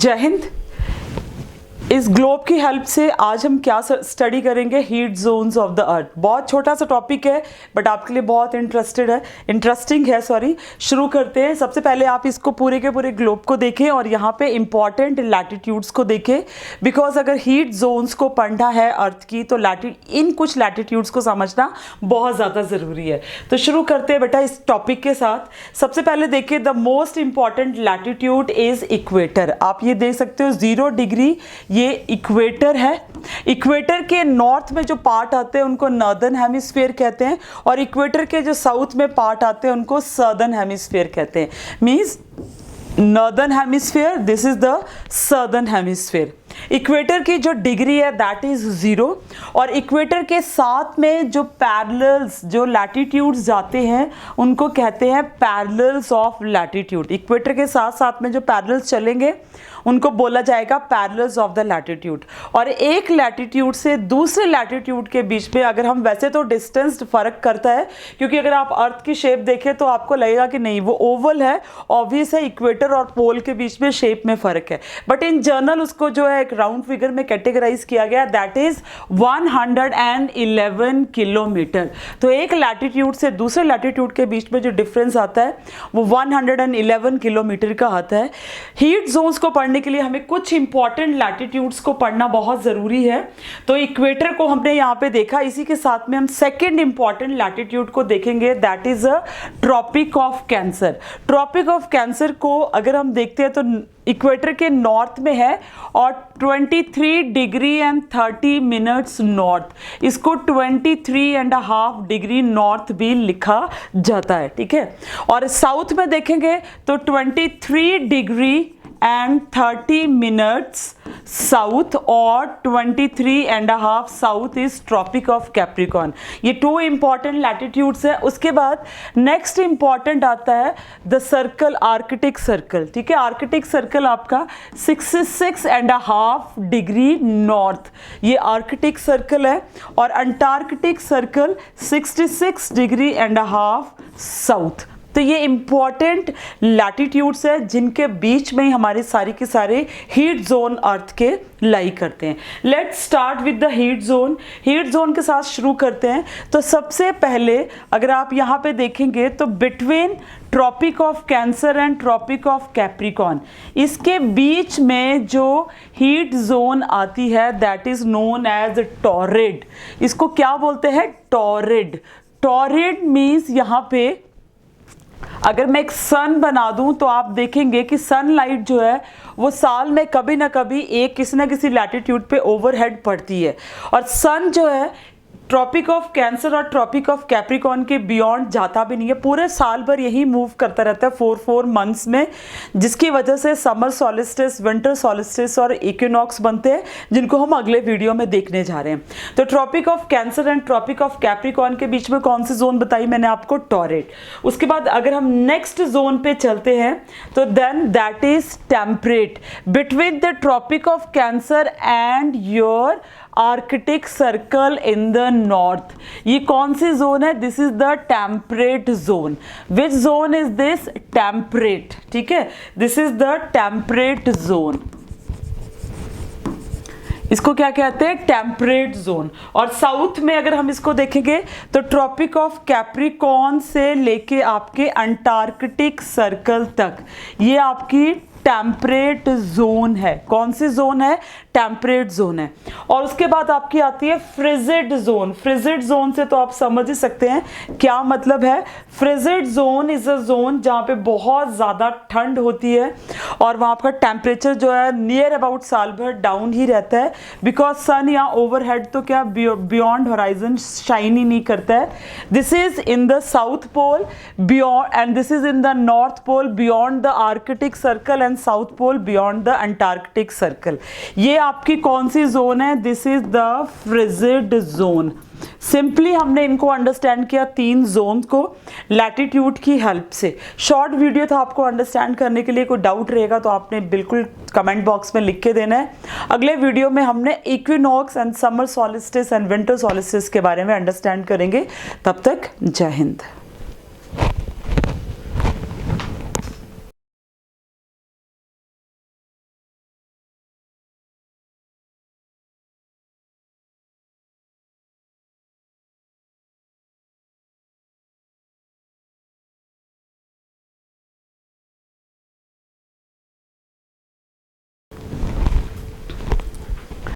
जय हिंद। इस ग्लोब की हेल्प से आज हम क्या स्टडी करेंगे, heat zones of the earth. बहुत छोटा सा टॉपिक है बट आपके लिए बहुत इंटरेस्टिंग है। शुरू करते हैं। सबसे पहले आप इसको पूरे के पूरे ग्लोब को देखें और यहाँ पे इंपॉर्टेंट लैटिट्यूड्स को देखें, बिकॉज अगर हीट जोन्स को पढ़ना है अर्थ की तो इन कुछ लैटिट्यूड्स को समझना बहुत ज़्यादा ज़रूरी है। तो शुरू करते हैं बेटा इस टॉपिक के साथ। सबसे पहले देखिए, the most important latitude is equator. आप ये देख सकते हो 0 डिग्री, ये इक्वेटर है। इक्वेटर के नॉर्थ में जो पार्ट आते हैं उनको नॉर्दर्न हेमिस्फीयर कहते हैं, और इक्वेटर के जो साउथ में पार्ट आते हैं उनको सदर्न हेमिस्फीयर कहते हैं। Means northern hemisphere, this is the southern hemisphere. Equator की जो डिग्री है दैट इज 0, और इक्वेटर के साथ में जो पैरेलल्स, जो लैटिट्यूड्स जाते हैं उनको कहते हैं पैरेलल्स ऑफ लैटिट्यूड। इक्वेटर के साथ साथ में जो पैरेलल्स चलेंगे उनको बोला जाएगा पैरेलल्स ऑफ द लैटिट्यूड। और एक लैटिट्यूड से दूसरे लैटिट्यूड के बीच में, अगर हम वैसे तो डिस्टेंस फर्क करता है, क्योंकि अगर आप अर्थ की शेप देखें तो आपको लगेगा कि नहीं वो ओवल है, ऑब्वियस है, इक्वेटर और पोल के बीच में शेप में फर्क है, बट इन जनरल उसको जो है एक राउंड फिगर में कैटेगराइज किया गया, दैट इज 111 किलोमीटर। तो एक लैटिट्यूड से दूसरे लैटिट्यूड के बीच में जो डिफरेंस आता है वो 111 किलोमीटर का आता है। हीट जोन्स को पढ़ने के लिए हमें कुछ इंपॉर्टेंट लैटिट्यूड्स को पढ़ना बहुत जरूरी है। तो इक्वेटर को हमने यहाँ पे देखा, इसी के साथ में हम सेकेंड इंपॉर्टेंट लैटिट्यूड को देखेंगे, that is a tropic of Cancer. Tropic of Cancer को अगर हम देखते हैं तो इक्वेटर के नॉर्थ में है और 23 डिग्री एंड 30 मिनट्स नॉर्थ। इसको 23.5 डिग्री नॉर्थ भी लिखा जाता है, ठीक है। और साउथ में देखेंगे तो 23 डिग्री एंड 30 मिनट्स साउथ और 23.5 south is tropic of Capricorn. ये 2 इंपॉर्टेंट लैटिट्यूड्स है। उसके बाद नेक्स्ट इंपॉर्टेंट आता है द सर्कल, आर्कटिक सर्कल, ठीक है। आर्कटिक सर्कल आपका 66.5 डिग्री नॉर्थ, ये आर्कटिक सर्कल है, और Antarctic circle 66 degree and half south. तो ये इंपॉर्टेंट लैटिट्यूड्स है जिनके बीच में ही हमारे सारे के सारे हीट जोन अर्थ के लाई करते हैं। Let's start with the heat zone. Heat zone के साथ शुरू करते हैं। तो सबसे पहले अगर आप यहाँ पे देखेंगे तो between tropic of Cancer and tropic of Capricorn, इसके बीच में जो हीट जोन आती है that is known as torrid. इसको क्या बोलते हैं? टॉरिड। टॉरिड मीन्स यहाँ पे अगर मैं एक सन बना दूं तो आप देखेंगे कि सनलाइट जो है वो साल में कभी ना कभी किसी ना किसी लैटिट्यूड पे ओवरहेड पड़ती है, और सन जो है ट्रॉपिक ऑफ कैंसर और ट्रॉपिक ऑफ कैप्रिकॉर्न के बियॉन्ड जाता भी नहीं है, पूरे साल भर यही मूव करता रहता है 4 मंथ्स में, जिसकी वजह से समर सॉलिस्टिस, विंटर सॉलिस्टिस और इक्विनॉक्स बनते हैं, जिनको हम अगले वीडियो में देखने जा रहे हैं। तो tropic of Cancer and tropic of Capricorn के बीच में कौन सी जोन बताई मैंने आपको? टॉरिड। उसके बाद अगर हम नेक्स्ट जोन पे चलते हैं तो then that is temperate, between the tropic of Cancer and your Arctic circle in the north. ये कौन सी जोन है? This is the temperate zone. Which zone is this? Temperate, ठीक है। This is the temperate zone. इसको क्या कहते हैं? Temperate zone. और साउथ में अगर हम इसको देखेंगे तो ट्रॉपिक ऑफ कैप्रिकॉर्न से लेके आपके अंटार्कटिक सर्कल तक ये आपकी टेम्परेट जोन है। कौन सी जोन है? टेम्परेट जोन है। और उसके बाद आपकी आती है फ्रिजिड जोन। फ्रिजिड जोन से तो आप समझ ही सकते हैं क्या मतलब है। Frigid zone is a zone जहाँ पे बहुत ज़्यादा ठंड होती है और वहाँ का टेम्परेचर जो है नियर अबाउट साल भर डाउन ही रहता है, बिकॉज सन यहाँ ओवरहेड तो क्या बियॉन्ड होराइजन शाइन ही नहीं करता है। This is in the south pole beyond, and this is in the north pole beyond the Arctic circle, and south pole beyond the Antarctic circle. ये आपकी कौन सी जोन है? This is the frigid zone. Simply हमने इनको understand किया 3 zone को latitude की हेल्प से। शॉर्ट वीडियो था, आपको अंडरस्टैंड करने के लिए कोई डाउट रहेगा तो आपने बिल्कुल कमेंट बॉक्स में लिख के देना है। अगले वीडियो में हमने equinox and summer solstice and winter solstice के बारे में अंडरस्टैंड करेंगे। तब तक जय हिंद।